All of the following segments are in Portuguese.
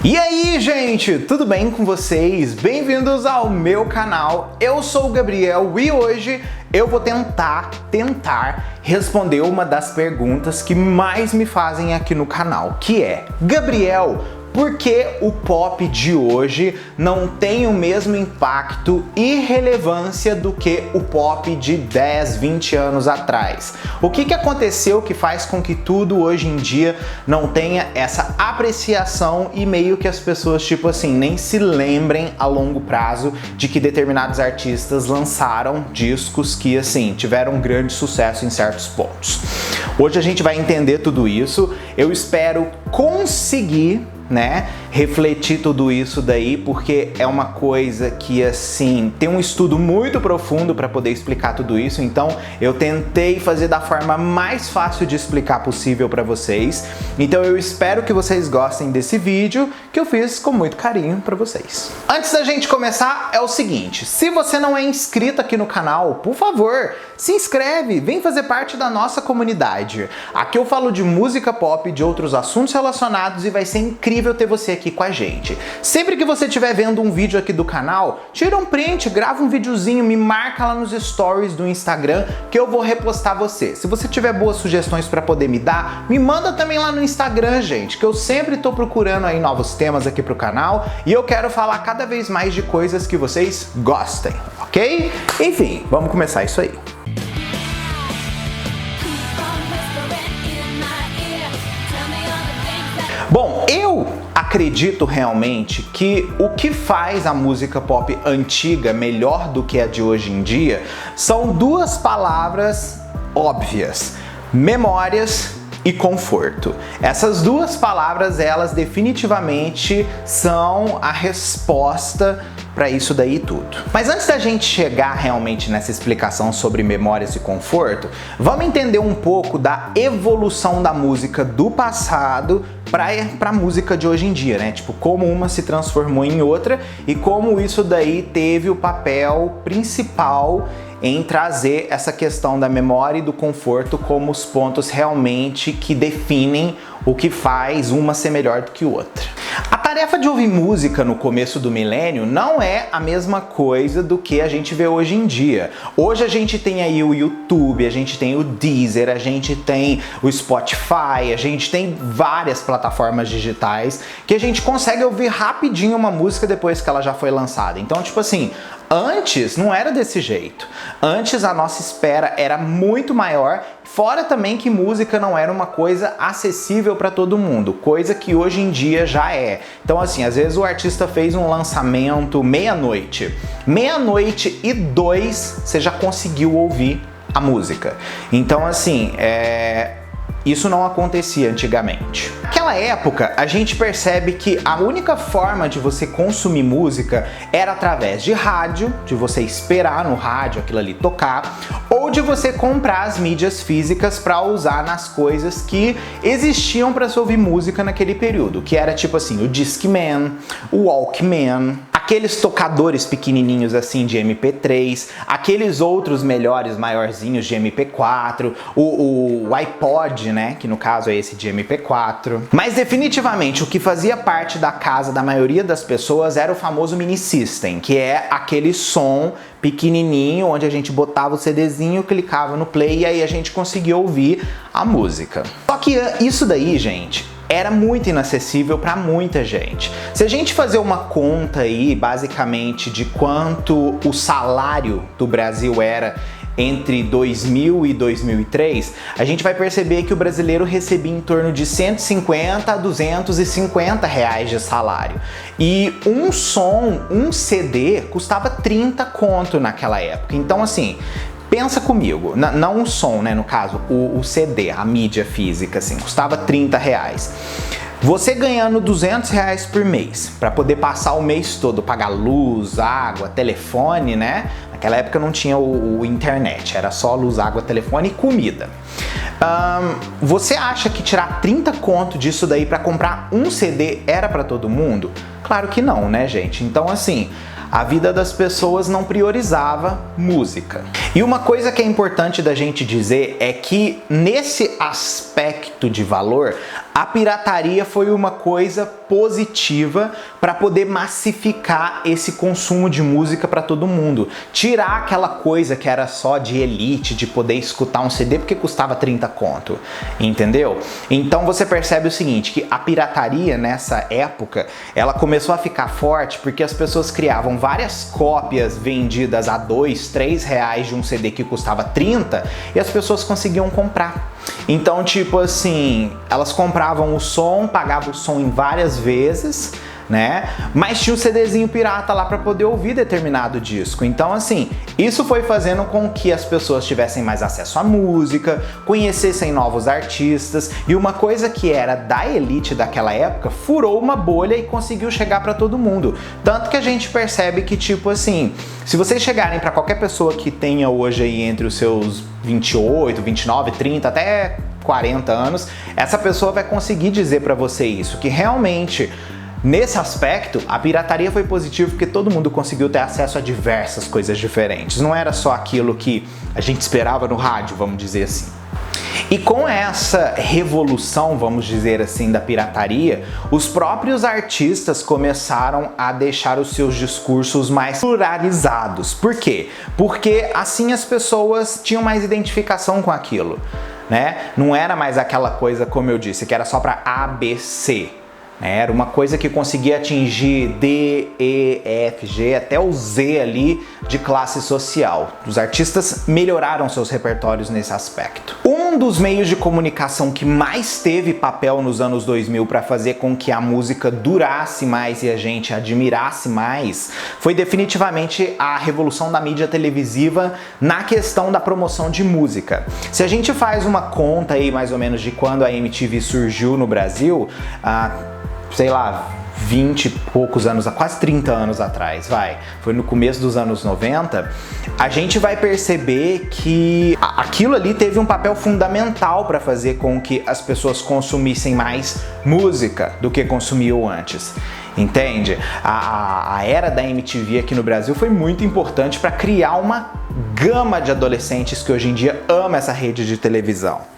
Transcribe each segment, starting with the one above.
E aí, gente, tudo bem com vocês? Bem-vindos ao meu canal. Eu sou o Gabriel e hoje eu vou tentar responder uma das perguntas que mais me fazem aqui no canal, que é: Gabriel, por que o pop de hoje não tem o mesmo impacto e relevância do que o pop de 10, 20 anos atrás? O que aconteceu que faz com que tudo hoje em dia não tenha essa apreciação e meio que as pessoas, tipo assim, nem se lembrem a longo prazo de que determinados artistas lançaram discos que, assim, tiveram um grande sucesso em certos pontos? Hoje a gente vai entender tudo isso. Eu espero conseguir refletir tudo isso daí, porque é uma coisa que, assim, tem um estudo muito profundo para poder explicar tudo isso. Então eu tentei fazer da forma mais fácil de explicar possível para vocês. Então eu espero que vocês gostem desse vídeo que eu fiz com muito carinho para vocês. Antes da gente começar, é o seguinte: se você não é inscrito aqui no canal, por favor, se inscreve, vem fazer parte da nossa comunidade. Aqui eu falo de música pop, de outros assuntos relacionados, e vai ser incrível ter você aqui com a gente. Sempre que você estiver vendo um vídeo aqui do canal, tira um print, grava um videozinho, me marca lá nos stories do Instagram que eu vou repostar você. Se você tiver boas sugestões para poder me dar, me manda também lá no Instagram, gente, que eu sempre tô procurando aí novos temas aqui pro canal e eu quero falar cada vez mais de coisas que vocês gostem, ok? Enfim, vamos começar isso aí. Bom, eu acredito realmente que o que faz a música pop antiga melhor do que a de hoje em dia são duas palavras óbvias: memórias e conforto. Essas duas palavras, elas definitivamente são a resposta para isso daí tudo. Mas antes da gente chegar realmente nessa explicação sobre memórias e conforto, vamos entender um pouco da evolução da música do passado para a música de hoje em dia, né? Tipo, como uma se transformou em outra e como isso daí teve o papel principal em trazer essa questão da memória e do conforto como os pontos realmente que definem o que faz uma ser melhor do que outra. A tarefa de ouvir música no começo do milênio não é a mesma coisa do que a gente vê hoje em dia. Hoje a gente tem aí o YouTube, a gente tem o Deezer, a gente tem o Spotify, a gente tem várias plataformas digitais que a gente consegue ouvir rapidinho uma música depois que ela já foi lançada. Então, tipo assim, antes não era desse jeito. Antes a nossa espera era muito maior, fora também que música não era uma coisa acessível para todo mundo, coisa que hoje em dia já é. Então, assim, às vezes o artista fez um lançamento meia-noite e 2 você já conseguiu ouvir a música. Então, assim, isso não acontecia antigamente. Naquela época, a gente percebe que a única forma de você consumir música era através de rádio, de você esperar no rádio aquilo ali tocar, ou de você comprar as mídias físicas para usar nas coisas que existiam para se ouvir música naquele período, que era tipo assim, o Discman, o Walkman, aqueles tocadores pequenininhos assim de MP3, aqueles outros melhores, maiorzinhos de MP4, o iPod, né, que no caso é esse de MP4. Mas definitivamente o que fazia parte da casa da maioria das pessoas era o famoso mini system, que é aquele som pequenininho onde a gente botava o CDzinho, clicava no play e aí a gente conseguia ouvir a música. Só que isso daí, gente, era muito inacessível para muita gente. Se a gente fazer uma conta aí, basicamente, de quanto o salário do Brasil era entre 2000 e 2003, a gente vai perceber que o brasileiro recebia em torno de 150 a 250 reais de salário. E um CD, custava 30 conto naquela época. Então, assim, pensa comigo, não o som, né, no caso, o CD, a mídia física, assim, custava 30 reais. Você ganhando 200 reais por mês, para poder passar o mês todo, pagar luz, água, telefone, né? Naquela época não tinha o internet, era só luz, água, telefone e comida. Você acha que tirar 30 conto disso daí pra comprar um CD era pra todo mundo? Claro que não, né, gente? Então, assim, a vida das pessoas não priorizava música. E uma coisa que é importante da gente dizer é que nesse aspecto de valor, a pirataria foi uma coisa positiva para poder massificar esse consumo de música para todo mundo. Tirar aquela coisa que era só de elite, de poder escutar um CD porque custava 30 conto, entendeu? Então você percebe o seguinte, que a pirataria nessa época, ela começou a ficar forte porque as pessoas criavam várias cópias vendidas a 2, 3 reais de um CD que custava 30 e as pessoas conseguiam comprar. Então, tipo assim, elas compravam o som, pagavam o som em várias vezes, né? Mas tinha o CDzinho pirata lá para poder ouvir determinado disco. Então, assim, isso foi fazendo com que as pessoas tivessem mais acesso à música, conhecessem novos artistas, e uma coisa que era da elite daquela época furou uma bolha e conseguiu chegar para todo mundo. Tanto que a gente percebe que, tipo assim, se vocês chegarem para qualquer pessoa que tenha hoje aí entre os seus 28, 29, 30, até 40 anos, essa pessoa vai conseguir dizer para você isso, que realmente nesse aspecto, a pirataria foi positiva porque todo mundo conseguiu ter acesso a diversas coisas diferentes. Não era só aquilo que a gente esperava no rádio, vamos dizer assim. E com essa revolução, vamos dizer assim, da pirataria, os próprios artistas começaram a deixar os seus discursos mais pluralizados. Por quê? Porque assim as pessoas tinham mais identificação com aquilo, né? Não era mais aquela coisa, como eu disse, que era só para ABC. Era uma coisa que conseguia atingir D, E, F, G, até o Z ali de classe social. Os artistas melhoraram seus repertórios nesse aspecto. Um dos meios de comunicação que mais teve papel nos anos 2000 para fazer com que a música durasse mais e a gente admirasse mais foi definitivamente a revolução da mídia televisiva na questão da promoção de música. Se a gente faz uma conta aí mais ou menos de quando a MTV surgiu no Brasil, sei lá, 20 e poucos anos, quase 30 anos atrás, foi no começo dos anos 90, a gente vai perceber que aquilo ali teve um papel fundamental para fazer com que as pessoas consumissem mais música do que consumiam antes. Entende? A era da MTV aqui no Brasil foi muito importante para criar uma gama de adolescentes que hoje em dia ama essa rede de televisão.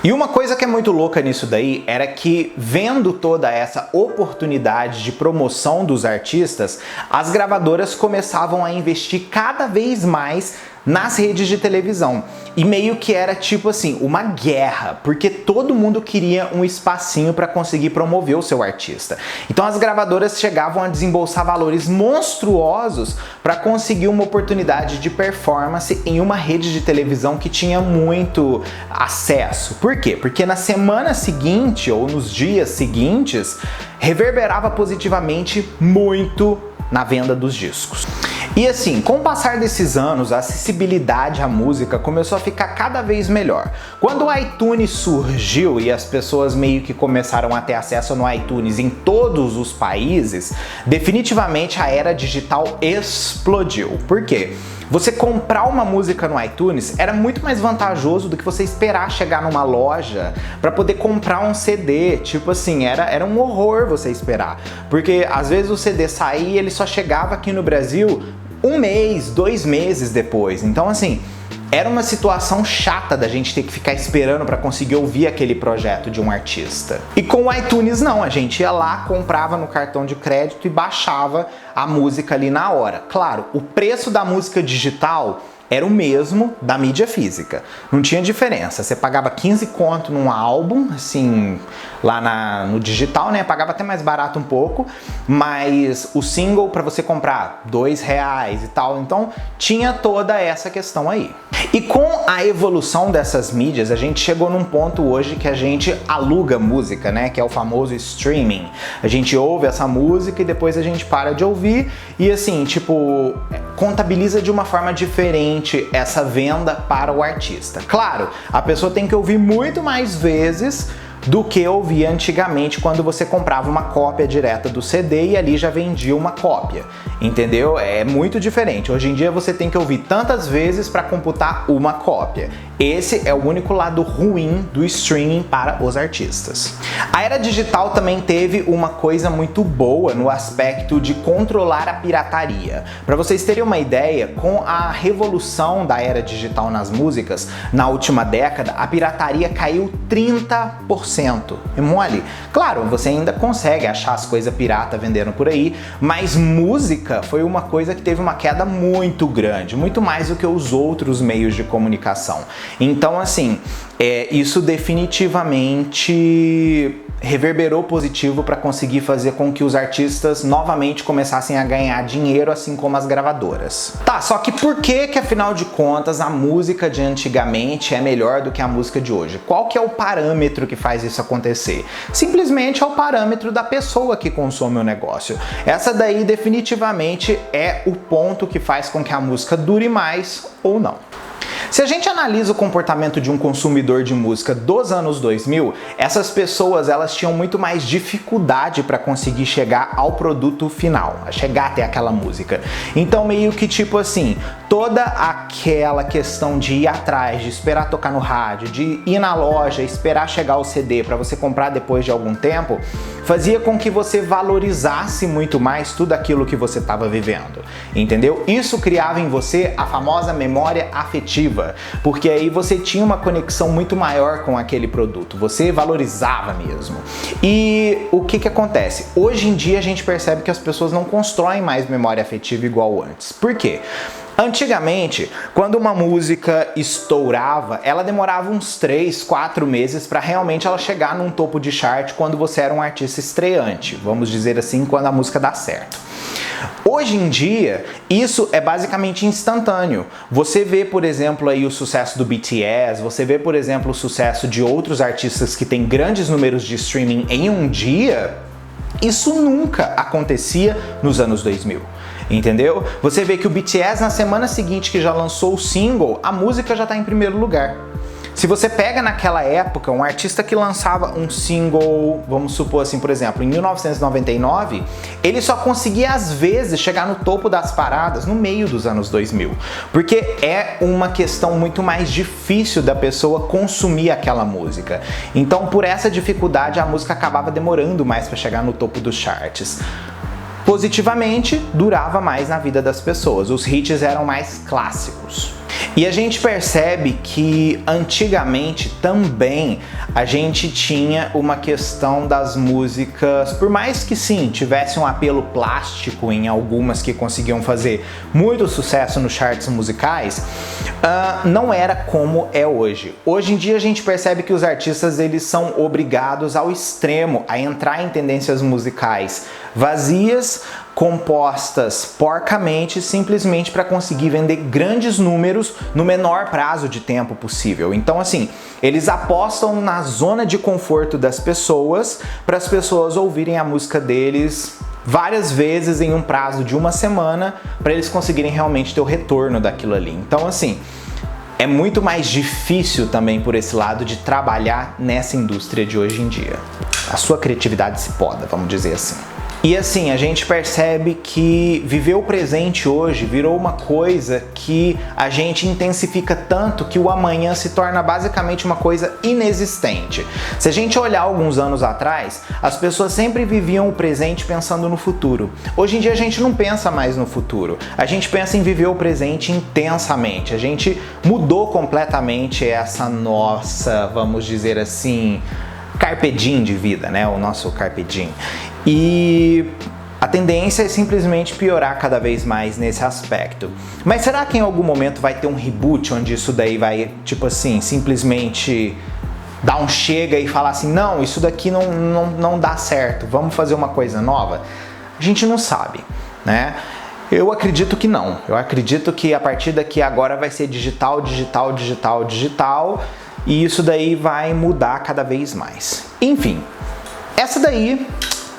E uma coisa que é muito louca nisso daí era que, vendo toda essa oportunidade de promoção dos artistas, as gravadoras começavam a investir cada vez mais nas redes de televisão. E meio que era tipo assim, uma guerra, porque todo mundo queria um espacinho para conseguir promover o seu artista. Então as gravadoras chegavam a desembolsar valores monstruosos para conseguir uma oportunidade de performance em uma rede de televisão que tinha muito acesso. Por quê? Porque na semana seguinte ou nos dias seguintes reverberava positivamente muito na venda dos discos. E assim, com o passar desses anos, a acessibilidade à música começou a ficar cada vez melhor. Quando o iTunes surgiu e as pessoas meio que começaram a ter acesso no iTunes em todos os países, definitivamente a era digital explodiu. Por quê? Você comprar uma música no iTunes era muito mais vantajoso do que você esperar chegar numa loja para poder comprar um CD. Tipo assim, era um horror você esperar. Porque às vezes o CD saía e ele só chegava aqui no Brasil 1 mês, 2 meses depois. Então assim, era uma situação chata da gente ter que ficar esperando para conseguir ouvir aquele projeto de um artista. E com o iTunes não, a gente ia lá, comprava no cartão de crédito e baixava a música ali na hora. Claro, o preço da música digital era o mesmo da mídia física, não tinha diferença. Você pagava 15 conto num álbum, assim, lá no digital, né? Pagava até mais barato um pouco, mas o single para você comprar R$2 e tal, então tinha toda essa questão aí. E com a evolução dessas mídias, a gente chegou num ponto hoje que a gente aluga música, né? Que é o famoso streaming. A gente ouve essa música e depois a gente para de ouvir e assim, tipo, contabiliza de uma forma diferente essa venda para o artista. Claro, a pessoa tem que ouvir muito mais vezes do que ouvia antigamente quando você comprava uma cópia direta do CD e ali já vendia uma cópia, entendeu? É muito diferente. Hoje em dia você tem que ouvir tantas vezes para computar uma cópia. Esse é o único lado ruim do streaming para os artistas. A era digital também teve uma coisa muito boa no aspecto de controlar a pirataria. Para vocês terem uma ideia, com a revolução da era digital nas músicas, na última década, a pirataria caiu 30%. É mole? Claro, você ainda consegue achar as coisas pirata vendendo por aí, mas música foi uma coisa que teve uma queda muito grande, muito mais do que os outros meios de comunicação. Então, assim, isso definitivamente reverberou positivo para conseguir fazer com que os artistas novamente começassem a ganhar dinheiro, assim como as gravadoras. Tá, só que por que afinal de contas a música de antigamente é melhor do que a música de hoje? Qual que é o parâmetro que faz isso acontecer? Simplesmente é o parâmetro da pessoa que consome o negócio. Essa daí definitivamente é o ponto que faz com que a música dure mais ou não. Se a gente analisa o comportamento de um consumidor de música dos anos 2000, essas pessoas elas tinham muito mais dificuldade para conseguir chegar ao produto final, a chegar até aquela música. Então meio que tipo assim, toda aquela questão de ir atrás, de esperar tocar no rádio, de ir na loja, esperar chegar o CD para você comprar depois de algum tempo, fazia com que você valorizasse muito mais tudo aquilo que você estava vivendo, entendeu? Isso criava em você a famosa memória afetiva, porque aí você tinha uma conexão muito maior com aquele produto, você valorizava mesmo. E o que acontece? Hoje em dia a gente percebe que as pessoas não constroem mais memória afetiva igual antes. Por quê? Antigamente, quando uma música estourava, ela demorava uns 3, 4 meses para realmente ela chegar num topo de chart quando você era um artista estreante, vamos dizer assim, quando a música dá certo. Hoje em dia, isso é basicamente instantâneo. Você vê, por exemplo, aí o sucesso do BTS, você vê, por exemplo, o sucesso de outros artistas que têm grandes números de streaming em um dia. Isso nunca acontecia nos anos 2000. Entendeu? Você vê que o BTS na semana seguinte que já lançou o single, a música já está em primeiro lugar. Se você pega naquela época um artista que lançava um single, vamos supor assim, por exemplo, em 1999, ele só conseguia às vezes chegar no topo das paradas no meio dos anos 2000, porque é uma questão muito mais difícil da pessoa consumir aquela música. Então, por essa dificuldade, a música acabava demorando mais para chegar no topo dos charts. Positivamente, durava mais na vida das pessoas, os hits eram mais clássicos. E a gente percebe que antigamente também a gente tinha uma questão das músicas, por mais que sim, tivesse um apelo plástico em algumas que conseguiam fazer muito sucesso nos charts musicais, não era como é hoje. Hoje em dia a gente percebe que os artistas eles são obrigados ao extremo a entrar em tendências musicais vazias, compostas porcamente, simplesmente para conseguir vender grandes números no menor prazo de tempo possível. Então assim, eles apostam na zona de conforto das pessoas para as pessoas ouvirem a música deles várias vezes em um prazo de uma semana para eles conseguirem realmente ter o retorno daquilo ali. Então assim, é muito mais difícil também por esse lado de trabalhar nessa indústria de hoje em dia. A sua criatividade se poda, vamos dizer assim. E assim, a gente percebe que viver o presente hoje virou uma coisa que a gente intensifica tanto que o amanhã se torna basicamente uma coisa inexistente. Se a gente olhar alguns anos atrás, as pessoas sempre viviam o presente pensando no futuro. Hoje em dia a gente não pensa mais no futuro, a gente pensa em viver o presente intensamente. A gente mudou completamente essa nossa, vamos dizer assim, carpe diem de vida, né? O nosso carpe diem. E a tendência é simplesmente piorar cada vez mais nesse aspecto. Mas será que em algum momento vai ter um reboot onde isso daí vai, tipo assim, simplesmente dar um chega e falar assim, não, isso daqui não dá certo, vamos fazer uma coisa nova? A gente não sabe, né? Eu acredito que não. Eu acredito que a partir daqui agora vai ser digital, digital, digital, digital, e isso daí vai mudar cada vez mais. Enfim, essa daí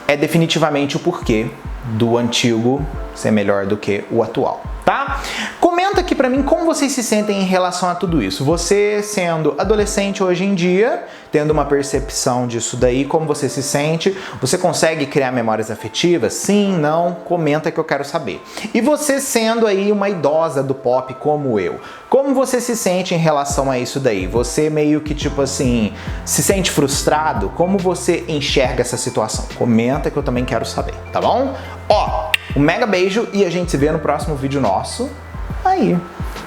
é definitivamente o porquê do antigo ser melhor do que o atual, tá? Como Comenta aqui pra mim como vocês se sentem em relação a tudo isso. Você sendo adolescente hoje em dia, tendo uma percepção disso daí, como você se sente? Você consegue criar memórias afetivas? Sim, não? Comenta que eu quero saber. E você sendo aí uma idosa do pop como eu, como você se sente em relação a isso daí? Você meio que tipo assim, se sente frustrado? Como você enxerga essa situação? Comenta que eu também quero saber, tá bom? Ó, um mega beijo e a gente se vê no próximo vídeo nosso. Aí.